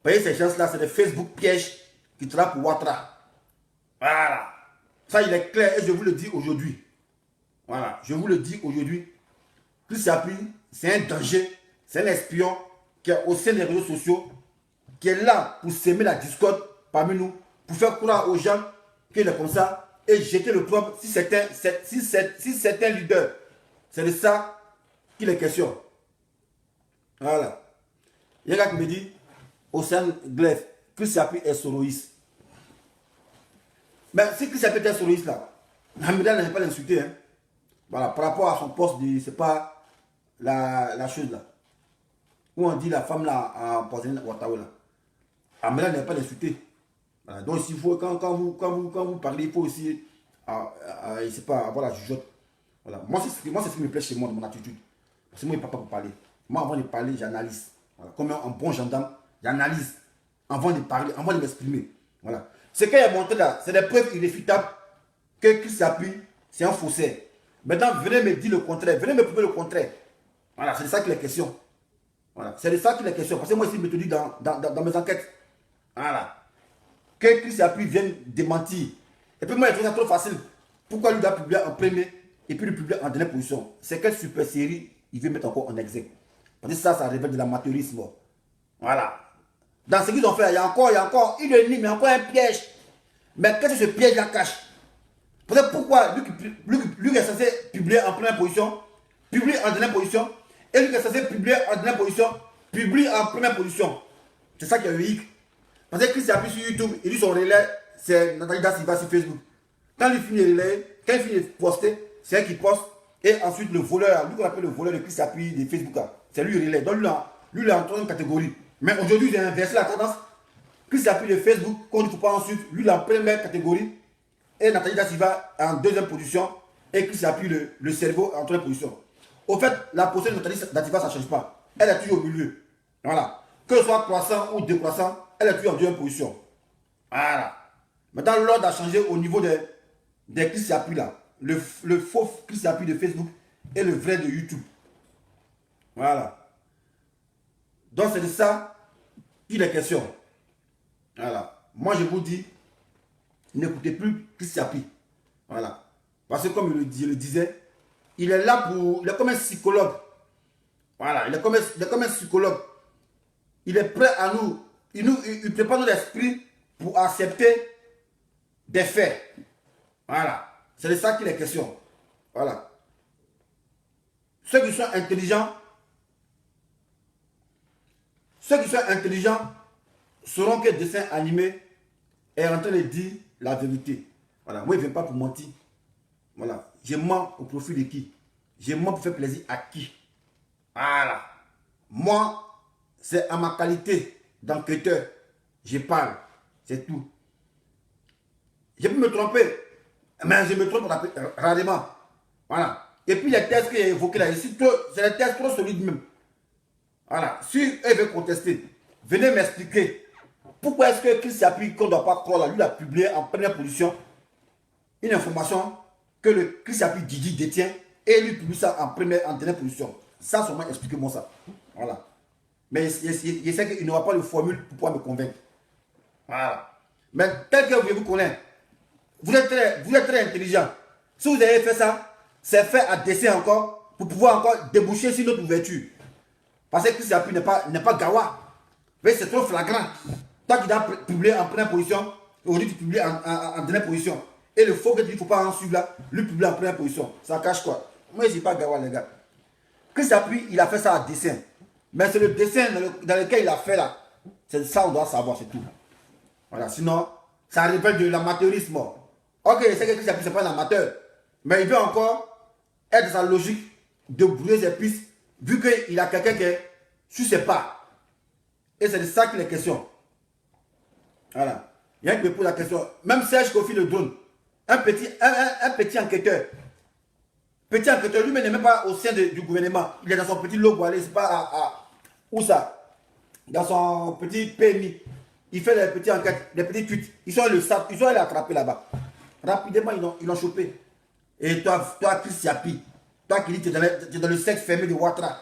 voyez, ces gens-là, c'est des Facebook pièges qui travaillent pour Ouattara. Voilà. Ça, il est clair et je vous le dis aujourd'hui. Voilà. Je vous le dis aujourd'hui. Chris Yapi, c'est un danger. C'est un espion qui est au sein des réseaux sociaux, qui est là pour s'aimer la discorde parmi nous, pour faire croire aux gens qu'il est comme ça et jeter le problème si certains leaders. C'est de ça qu'il est question. Voilà. Il y a un gars qui me dit, Océane Glaive, Chris Yapi est soloiste. Mais si Chris Yapi était soloiste là, Hamida n'allait pas l'insulter. Hein. Voilà, par rapport à son poste, c'est pas la chose là. Où on dit la femme là a empoisonné Ouattara là. Hamida n'allait pas l'insulter. Voilà. Donc il faut, quand vous parlez, il faut aussi je sais pas, avoir la jugeote. Voilà. Moi, c'est ce qui me plaît chez moi, de mon attitude. Parce que moi, il ne parle pas pour parler. Moi, avant de parler, j'analyse. Voilà. Comme un bon gendarme, j'analyse. Avant de parler, avant de m'exprimer. Voilà. Ce qu'il a montré là, c'est des preuves irréfutables que Chris Yapi, c'est un faussaire. Maintenant, venez me dire le contraire. Venez me prouver le contraire. Voilà, c'est de ça qu'il est question. Voilà. C'est de ça qu'il est question. Parce que moi, ici, je me dis dans mes enquêtes. Voilà. Que Chris Yapi vienne démentir. Et puis moi, il trouve ça trop facile. Pourquoi lui doit publier en premier et puis le publier en dernière position. C'est quelle super série il veut mettre encore en exergue? Parce que ça révèle de l'amateurisme. Voilà. Dans ce qu'ils ont fait, il y a encore une ennemie, mais encore un piège. Mais qu'est-ce que ce piège-là cache? Pourquoi lui est censé publier en première position, publier en dernière position, et lui qui est censé publier en dernière position, publie en première position. C'est ça qui est unique. Parce que Chris appuie sur YouTube, il dit son relais, c'est Nathalie Da Silva sur Facebook. Quand il finit le relais, quand il finit de poster, c'est elle qui poste. Et ensuite, le voleur, lui qu'on appelle le voleur de Chris appuie de Facebook, c'est lui le relais. Donc lui, il est en troisième catégorie. Mais aujourd'hui, il a inversé la tendance. Chris appuie de Facebook, qu'on ne faut pas ensuite, lui il est en première catégorie. Et Nathalie Da Silva en deuxième position. Et Chris appuie le cerveau en troisième position. Au fait, la position de Nathalie Da Silva, ça ne change pas. Elle est toujours au milieu. Voilà. Que ce soit croissant ou décroissant, elle est toujours en deuxième position. Voilà. Maintenant, l'ordre a changé au niveau des Chris appuis là. Le faux Chris appuis de Facebook et le vrai de YouTube. Voilà. Donc c'est de ça qu'il est question. Voilà. Moi je vous dis, n'écoutez plus Chris appuis. Voilà. Parce que comme je le disais, il est là pour... Il est comme un psychologue. Voilà. Il est comme un psychologue. Il est prêt à nous... Il prépare notre esprit pour accepter des faits. Voilà. C'est de ça qu'il est question. Voilà. Ceux qui sont intelligents sauront que le dessin animé est en train de dire la vérité. Voilà. Moi, je ne viens pas pour mentir. Voilà. Je mens au profit de qui? Je mens pour faire plaisir à qui? Voilà. Moi, c'est à ma qualité d'enquêteur. Je parle. C'est tout. Je peux me tromper. Mais je me trompe rarement. Voilà. Et puis les tests qu'il a évoqués là, c'est des tests trop solides même. Voilà. Si eux veulent contester, venez m'expliquer. Pourquoi est-ce que Chris appuie qu'on ne doit pas croire là, lui il a publié en première position une information que le Chris appuie Didi détient et lui publie ça en dernière position. Ça seulement expliquez-moi ça. Voilà. Mais je sais qu'il n'aura pas de formule pour pouvoir me convaincre. Voilà. Mais tel que vous connaissez, vous êtes très intelligent. Si vous avez fait ça, c'est fait à dessein encore pour pouvoir encore déboucher sur notre ouverture. Parce que Chris appuie n'est pas gawa. C'est trop flagrant. Toi qui dois publier en première position, aujourd'hui tu publies en dernière position. Et le faux que tu dis qu'il ne faut pas en suivre là, lui publie en première position. Ça cache quoi? Moi je ne dis pas gawa les gars. Chris appuie, il a fait ça à dessein. Mais c'est le dessin dans lequel il a fait là. C'est ça on doit savoir, c'est tout. Voilà, sinon, ça révèle de l'amateurisme. Ok, c'est que Chris appuie, c'est pas un amateur. Mais il veut encore être dans sa logique de brouiller ses pistes, vu qu'il a quelqu'un qui est sur ses pas. Et c'est de ça qu'il est question. Voilà. Il y a qui me pose la question. Même Serge Kofi le drone, un petit enquêteur. Petit enquêteur, lui-même n'est même pas au sein du gouvernement. Il est dans son petit logo, allez, c'est pas où ça? Dans son petit PMI. Il fait des petites enquêtes, des petits tweets. Ils sont allés attraper là-bas. Rapidement, ils l'ont chopé. Et toi Chris Appuie, toi qui dis que tu es dans le sexe fermé de Ouattara,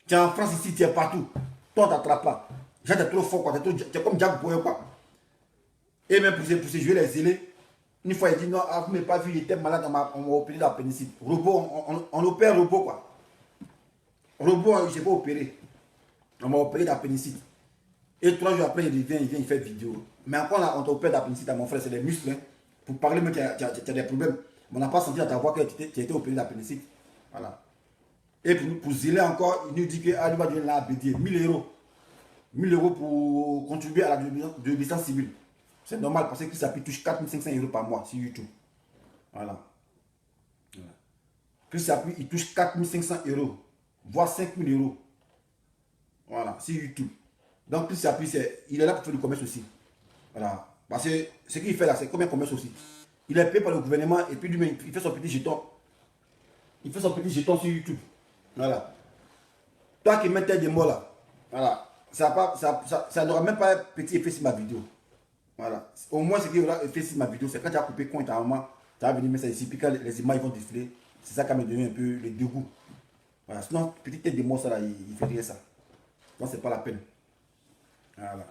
tu es en France ici, tu es partout. Toi, on ne t'attrape pas. Tu es trop fort, quoi. Tu es comme Jack Boyer, quoi. Et même pour ces jouer les zélés, une fois il dit non, vous ne m'avez pas vu, il était malade, on m'a opéré la pénicilline. Robot, on opère robot, quoi. Robot, je n'ai pas opéré. On m'a opéré la pénicilline. Et 3 jours après, il vient, il fait vidéo. Mais encore là, on t'opère la pénicilline à mon frère, c'est des muscles. Hein. Pour parler, mais tu as des problèmes. On n'a pas senti dans ta voix que tu étais opéré la pénicilline. Voilà. Et pour zéler encore, il nous dit qu'il va donner la BD, 1000 euros. 1000 euros pour contribuer à la désobéissance civile. C'est normal parce que ça touche 4500 euros par mois sur YouTube. Voilà. Chris Appuie, il touche 4500 euros, voire 5000 euros. Voilà, sur YouTube. Donc Chris Appuie, il est là pour faire du commerce aussi. Voilà. Parce que ce qu'il fait là, c'est comme un commerce aussi. Il est payé par le gouvernement et puis lui-même, il fait son petit jeton. Il fait son petit jeton sur YouTube. Voilà. Toi qui mets des mots là, voilà. Ça n'aura même pas un petit effet sur ma vidéo. Voilà. Au moins, ce qui aura effet sur ma vidéo, c'est quand tu as coupé compte à un moment, tu vas venir mettre ça ici, puis quand les images vont défiler, c'est ça qui me donné un peu le dégoût. Voilà. Sinon, petite tête de monstre là, il fait rien ça. Donc, c'est pas la peine. Voilà.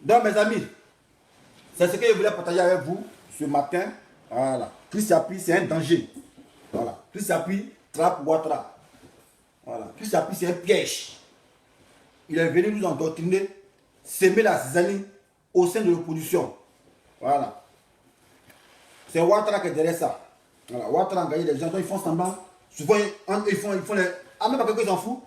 Donc, mes amis, c'est ce que je voulais partager avec vous ce matin. Voilà. Chris Appi, c'est un danger. Voilà. Chris Appi trappe Ouattara. Voilà. Chris Appi, c'est un piège. Il est venu nous endoctriner, s'aimer la zizanie au sein de l'opposition. Voilà. C'est Ouattara qui est derrière ça. Voilà. Ouattara a gagné les gens, donc ils font semblant. Souvent, ils font les. Ah, même pas quelqu'un s'en fout.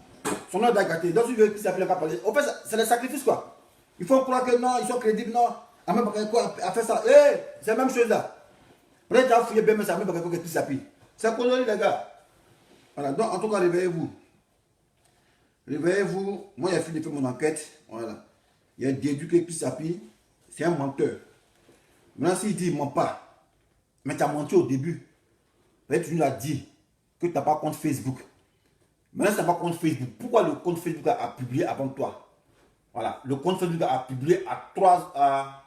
Son nom est gâté. Donc, il veut Chris Appi, il n'a pas parlé. En fait, c'est les sacrifices, quoi. Il faut croire que non, ils sont crédibles, non. Ah, même pas quelqu'un a fait ça. Eh, c'est la même chose là. Peut-être que tu as fouillé bien, mais ça même pas quelqu'un qui Chris. C'est connerie, les gars. Voilà. Donc, en tout cas, réveillez-vous. Réveillez-vous. Moi, j'ai fini de faire mon enquête. Voilà. Il a déduit que Chris Appi, c'est un menteur. Maintenant, s'il dit, il ne ment pas. Mais tu as menti au début. Peut-être que tu nous as dit que tu n'as pas compte Facebook. Maintenant, tu n'as pas compte Facebook. Pourquoi le compte Facebook a publié avant toi? Voilà. Le compte Facebook a publié à 3 heures,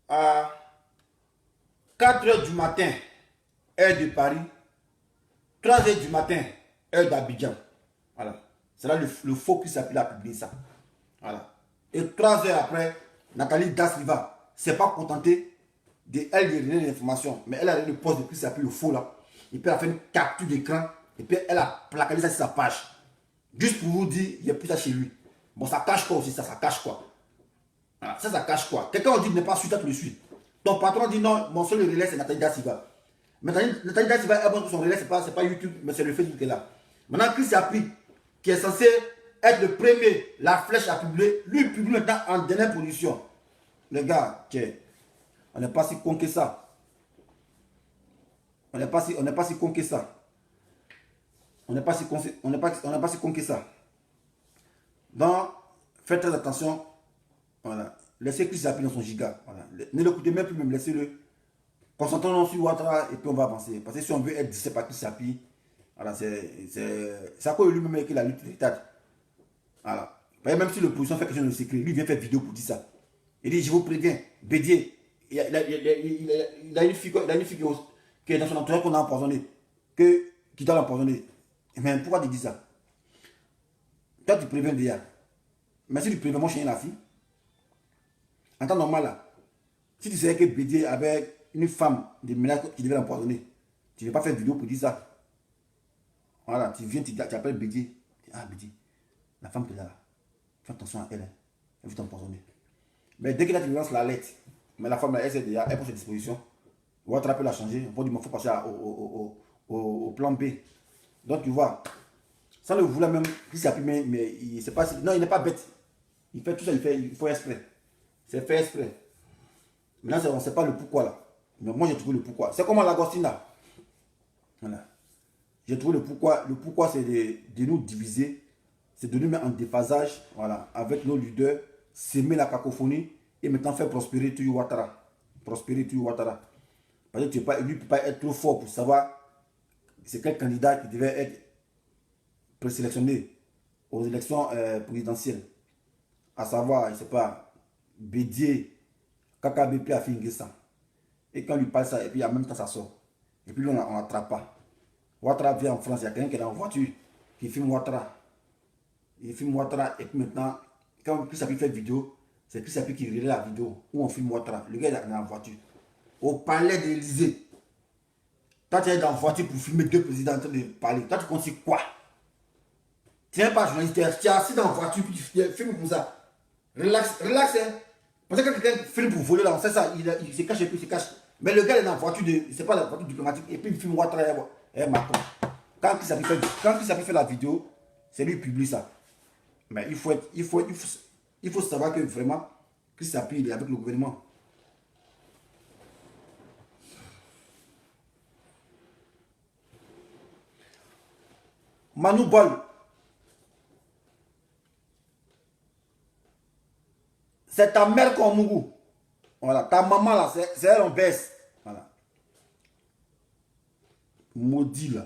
à 4 heures du matin, heure de Paris. 3 heures du matin, heure d'Abidjan. Voilà. C'est là le faux Chris Appi a publié ça. Voilà. Et 3 heures après, Nathalie Da Silva ne s'est pas contentée de elle donner l'information, mais elle a le poste de Chris Appi, le faux là. Et puis elle a fait une capture d'écran et puis elle a placardé ça sur sa page. Juste pour vous dire, il n'y a plus ça chez lui. Bon, ça cache quoi aussi, ça cache quoi? Voilà. Ça cache quoi? Quelqu'un dit ne pas suivre, tu le suis. Ton patron dit non, mon seul relais c'est Nathalie Da Silva. Mais Nathalie Da Silva, son relais, c'est pas YouTube, mais c'est le Facebook qui est là. Maintenant, Chris Appi, qui est censé être le premier, la flèche à publier, lui publie maintenant en dernière position. Les gars, on n'est pas si con que ça. On n'est pas si con que ça. On n'est pas si con que ça. Donc, faites très attention. Voilà. Laissez Chris Appi dans son giga. Voilà. Ne l'écoutez même plus, même laissez-le. Concentrons-nous sur Ouattara et puis on va avancer. Parce que si on veut être dissipé par Chris Appi, voilà, c'est à cause de lui-même qu'il a lutte d'état. Voilà. Même si l'opposition fait quelque chose de secret, lui vient faire vidéo pour dire ça. Il dit, je vous préviens, Bédier, il a une fille qui est dans son entourage qu'on a empoisonné, qui doit l'empoisonner. Mais pourquoi tu dis ça? Toi, tu préviens déjà. Mais si tu préviens mon chien, la fille, en temps normal, là, si tu savais que Bédier avait une femme de ménage qui devait l'empoisonner, tu ne veux pas faire vidéo pour dire ça. Voilà, tu viens, tu appelles Bédier. Ah, Bédier, la femme qui est là, fais attention à elle, elle veut t'empoisonner. Mais dès que là, tu lances la lettre, mais la femme, elle prend ses dispositions. Ouattara peut la changer. On peut dire, il faut passer au plan B. Donc, tu vois, sans le vouloir même, Chris Appi, mais il sait pas, non, il n'est pas bête. Il fait tout ça, il faut exprès. C'est fait exprès. Maintenant, on ne sait pas le pourquoi là. Mais moi, j'ai trouvé le pourquoi. C'est comme à l'Agostine là. Voilà. J'ai trouvé le pourquoi. Le pourquoi, c'est de nous diviser. C'est de nous mettre en déphasage, voilà, avec nos leaders, s'aimer la cacophonie et maintenant faire prospérer tout Ouattara. Prospérer tout Ouattara. Parce que lui ne peut pas être trop fort pour savoir c'est quel candidat qui devait être présélectionné aux élections présidentielles. À savoir, je ne sais pas, Bédier, KKBP a fait ça. Et quand on lui parle ça, et puis en même temps ça sort. Et puis on n'attrape pas. Ouattara vient en France, il y a quelqu'un qui est dans la voiture, qui filme Ouattara. Il filme Ouattara, et puis maintenant, quand Chris Appi fait vidéo, c'est Chris Appi qui relaie la vidéo où on filme Ouattara. Le gars il est dans la voiture. Au palais de l'Élysée. Toi, tu es dans la voiture pour filmer deux présidents en train de parler. Toi, tu comptes sur quoi? Tu n'es pas journaliste, tu es assis dans la voiture, puis tu filmes comme ça. Relax, relax, hein. Parce que quand quelqu'un filme pour voler là, on sait ça, il se cache et puis il se cache. Mais le gars est dans la voiture, c'est pas la voiture diplomatique, et puis il filme Ouattara et Macron. Quand Chris Appi fait la vidéo, c'est lui qui publie ça. Mais il faut savoir que vraiment, Chris Appi il est avec le gouvernement. Manu Bol, c'est ta mère comme Mougou. Voilà, ta maman là, c'est elle en baisse. Voilà. Maudit là.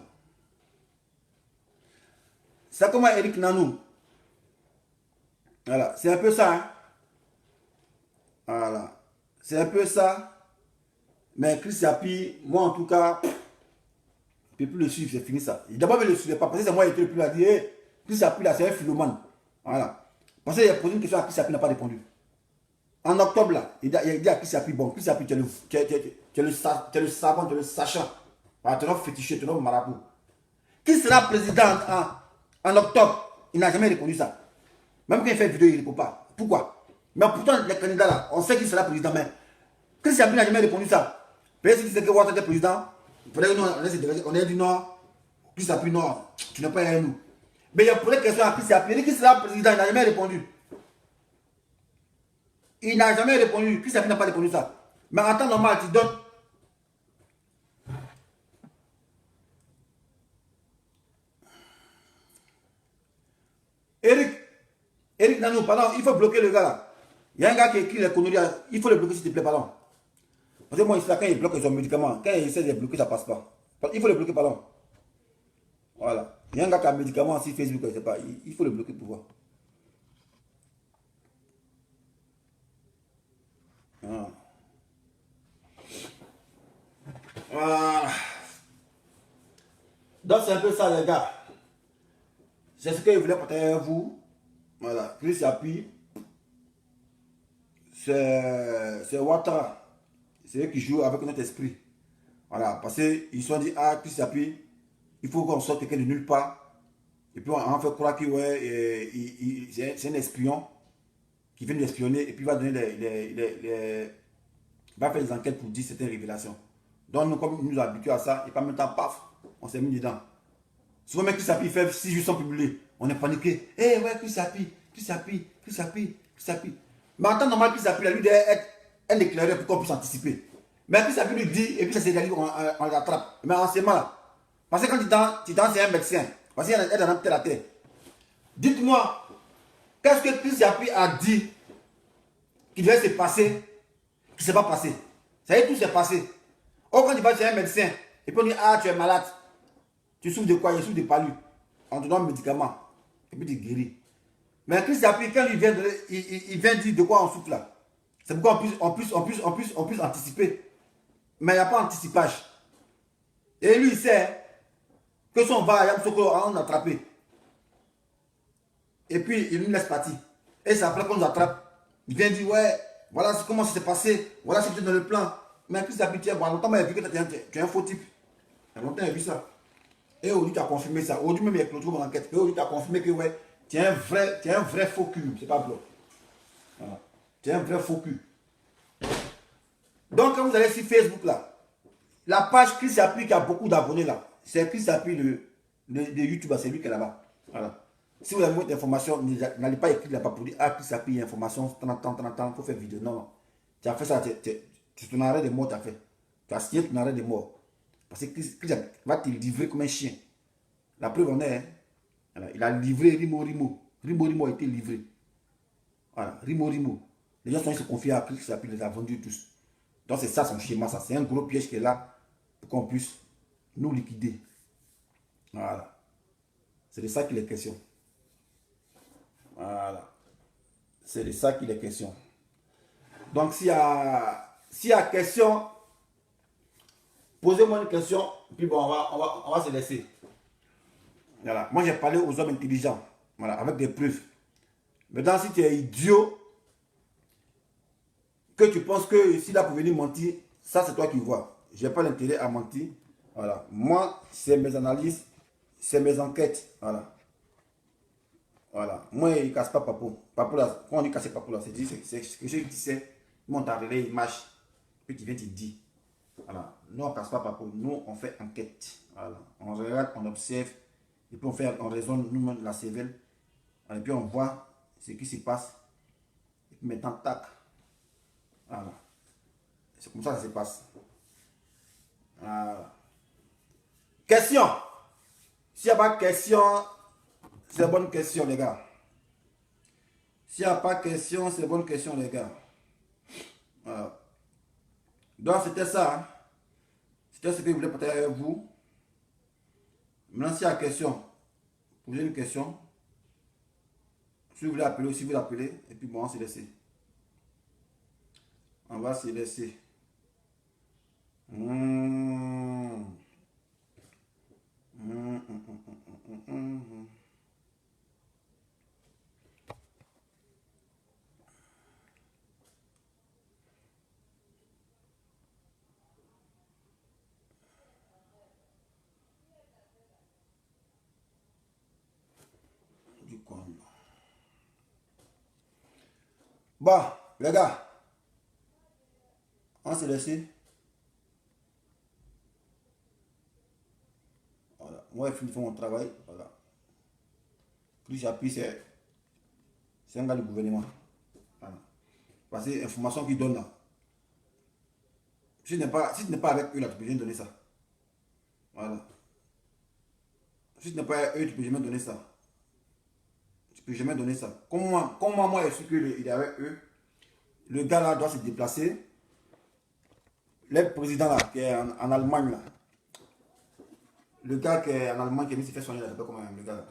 C'est comme Eric Nanou. Voilà, c'est un peu ça. Hein? Voilà. C'est un peu ça. Mais Chris Appi, moi en tout cas, je ne peux plus le suivre, c'est fini ça. D'abord, je ne le suivais pas parce que c'est moi qui ai plus à dire, Chris Appi là, c'est un philomane. Voilà. Parce qu'il a posé une question à Chris Appi, n'a pas répondu. En octobre, là, il a dit à Chris Appuis, bon, Chris Appuis, tu es le savant, tu es le sachant. Voilà, tu es notre féticheur, tu es notre marabout. Qui sera président en octobre? Il n'a jamais répondu ça. Même quand il fait une vidéo, il ne répond pas. Pourquoi? Mais pourtant, les candidats là, on sait qu'il sera président, mais Chris Appuis n'a jamais répondu ça. Peut-être qu'il sait que Ouattara est président. Peut-être qu'on est du Nord. Chris Appuis, non, tu n'es pas avec nous. Mais il y a posé une question à Chris Appuis. Il dit qu'il sera président, il n'a jamais répondu. Il n'a jamais répondu. Chris Appuis n'a pas répondu ça. Mais en temps normal, tu donnes. Eric Nanou, pardon, il faut bloquer le gars là. Il y a un gars qui écrit les conneries, il faut le bloquer s'il te plaît, pardon. Parce que moi, ici, là, quand il bloque son médicament, quand il essaie de bloquer, ça passe pas. Il faut le bloquer, pardon. Voilà. Il y a un gars qui a un médicament sur Facebook, je ne sais pas. Il faut le bloquer pour voir. Ah. Voilà. Donc, c'est un peu ça, les gars. C'est ce que je voulais partager avec vous. Voilà. Chris Appuis. C'est Ouattara. C'est eux qui jouent avec notre esprit. Voilà. Parce qu'ils se sont dit, ah, Chris Appuis, il faut qu'on sorte quelqu'un de nulle part. Et puis, on fait croire que ouais, c'est un espion qui vient d'espionner et puis va donner va faire des enquêtes pour dire certaines révélations. Donc, nous, comme nous nous habitués à ça, et pas même temps, paf, on s'est mis dedans. Souvent, même Chris Appuis fait 6 jours sans publier. On est paniqué. Eh ouais, Chris Appuis, Chris Appuis, Chris Appuis, Chris Appuis. Mais en temps normal, Chris Appuis, lui, doit être un éclaireur pour qu'on puisse anticiper. Mais Chris Appuis lui dit, et puis ça s'est réalisé, on l'attrape. Mais en ce moment là, parce que quand tu es un médecin, parce qu'il y a un telle à terre. Dites-moi, qu'est-ce que Chris Appuis a dit qui devait se passer, qui ne s'est pas passé? Ça y est, tout s'est passé. Or, quand tu vas chez un médecin, et puis on dit, ah, tu es malade. Tu souffres de quoi? Il souffre de palu. On te donne un médicament. Et puis tu guéris. Mais Chris Appuis, quand il vient dire de quoi on souffre là. C'est pourquoi on puisse anticiper. Mais il n'y a pas anticipage. Et lui, il sait que si on va à Yamsoko, on l'a attrapé. Et puis, il nous laisse partir. Et c'est après qu'on nous attrape. Il vient dire, ouais, voilà comment ça s'est passé. Voilà ce que tu es dans le plan. Mais Chris Appuis, tu as longtemps vu que tu es un faux type. Il y a longtemps, il a vu ça. Et aujourd'hui, tu as confirmé ça. Aujourd'hui, même, il y a clôturé mon enquête. Et aujourd'hui, tu as confirmé que ouais, tu es un vrai faux cul. C'est pas bloc. Voilà. Tu es un vrai faux cul. Donc, quand vous allez sur Facebook, là, la page Chris Appuis qui a beaucoup d'abonnés, là, c'est Chris Appuis, le YouTube, c'est lui qui est là-bas. Voilà. Si vous avez moins d'informations, n'allez pas écrire là-bas pour dire, ah, Chris Appuis, information, 30 ans, il faut faire vidéo. Non, non. Tu as fait ça, tu ton arrêt de mort, tu as fait. Tu as signé ton arrêt de mort. Parce que Chris va te livrer comme un chien. La preuve en est, hein, il a livré Rimo Rimo. Rimo Rimo a été livré. Voilà, Rimo Rimo. Les gens sont se confier à Chris Appuis, il les a vendus tous. Donc c'est ça son schéma, ça. C'est un gros piège qui est là pour qu'on puisse nous liquider. Voilà. C'est de ça qu'il est question. Voilà. C'est de ça qu'il est question. Donc s'il y a question, posez-moi une question, puis bon, on va se laisser. Voilà. Moi, j'ai parlé aux hommes intelligents, voilà, avec des preuves. Maintenant, si tu es idiot, que tu penses que s'il a pour venir mentir, ça, c'est toi qui vois. Je n'ai pas l'intérêt à mentir. Voilà. Moi, c'est mes analyses, c'est mes enquêtes. Voilà. Voilà. Moi, il ne casse pas Papou. Papou, là, quand on dit casser Papou, là, c'est quelque chose qui sait, il monte à relais, il marche, puis tu viens, tu dis. Voilà. Nous, on ne casse pas Papou. Nous, on fait enquête. Voilà. On regarde, on observe. Et puis on raisonne nous-mêmes la cervelle. Et puis on voit ce qui se passe. Et puis maintenant, tac. Voilà. C'est comme ça que ça se passe. Voilà. Question. S'il n'y a pas de question, c'est bonne question, les gars. S'il n'y a pas de question, c'est bonne question, les gars. Voilà. Donc, c'était ça. Hein. C'était ce que je voulais partager avec vous. Maintenant, s'il y a question, posez une question. Si vous voulez appeler, si vous l'appelez, et puis bon, on va se laisser. On va se laisser. Bon, les gars, on s'est laissé. Voilà. Moi, j'ai fini de faire mon travail. Voilà. Plus j'appuie, c'est un gars du gouvernement. Voilà. Parce que l'information qu'il donne là, si tu n'es pas avec eux là, tu peux jamais donner ça. Voilà. Si tu n'es pas avec eux, tu peux jamais donner ça. Tu peux jamais donner ça. Comme moi, je suis qu'il est avec eux. Le gars là doit se déplacer. Le président là, qui est en Allemagne là. Le gars qui est en Allemagne, qui est venu se faire soigner là, je sais pas comment le gars là.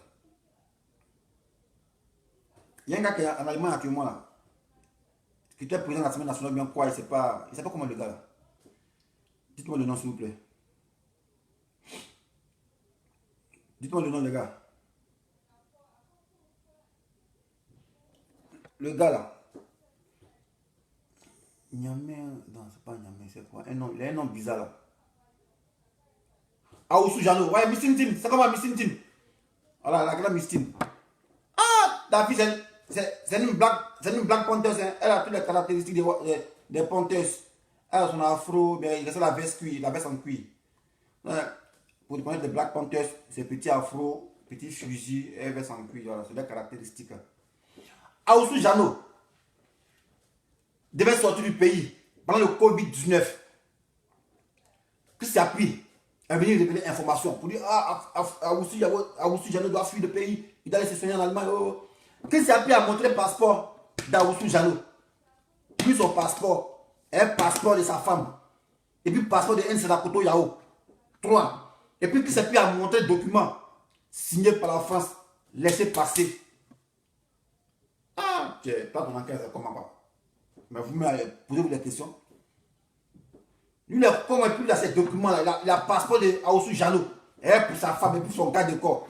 Il y a un gars qui est en Allemagne actuellement là. Qui était président de l'Assemblée nationale, bien quoi, il ne sait pas comment le gars là. Dites-moi le nom s'il vous plaît. Dites-moi le nom les gars. Le gars là. Niamey, non c'est pas Niamey, c'est quoi un nom, il a un nom bizarre là. Aoussou Jano, ouais, Mistintine, c'est comment Mistintine? Voilà, la grande Mistine. Ah, ta fille, c'est une black ponteuse, hein. Elle a toutes les caractéristiques des ponteuses. Elle a son afro, mais il a la veste cuir, la veste en cuir. Ouais. Pour connaître les black ponteuse, c'est petit afro, petit fusil, et veste en cuir, voilà, c'est des caractéristiques. Aoussou Jano devait sortir du pays pendant le Covid-19. Qui s'appuie à venir révéler l'information pour dire Aoussou Jano doit fuir le pays, il doit aller se soigner en Allemagne. Oh. Qui s'appuie à montrer le passeport d'Aoussou Jano. Puis son passeport, un passeport de sa femme. Et puis le passeport de Nselakoto Yao. 3. Et puis qui s'appuie à montrer le document signé par la France, laissé passer. Ah, pas ton enquête, c'est comment pas. Mais vous posez-vous des questions. Lui, comment il a ces documents-là, il a le passeport de Aoussou Jano, et pour sa femme et pour son gars de corps.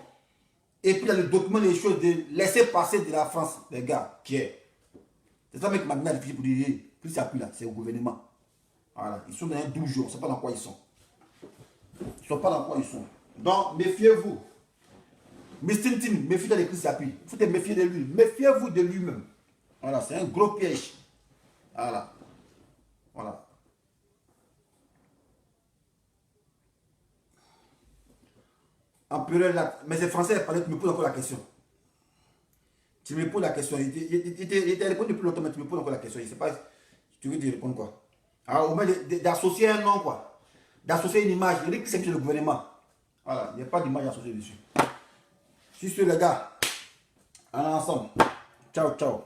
Et puis il a le document des choses de laisser passer de la France, les gars, qui est. C'est ça mec m'a donné la difficulté pour dire, plus ça appuie là, c'est au gouvernement. Voilà, ils sont dans un 12 jours, on ne sait pas dans quoi ils sont. Ils ne sont pas dans quoi ils sont. Donc, méfiez-vous. Mistintine, méfiez-vous de Christ appuie. Il faut te méfier de lui. Méfiez-vous de lui-même. Voilà, c'est un gros piège. Voilà. Voilà. Empereur là, mais c'est français, tu me poses encore la question. Tu me poses la question. Il t'a répondu depuis longtemps, mais tu me poses encore la question. Je ne sais pas, tu veux te répondre quoi. Alors, au moins d'associer un nom quoi. D'associer une image. Il dit que c'est le gouvernement. Voilà, il n'y a pas d'image associée dessus. Si c'est les gars, on est ensemble. Ciao, ciao.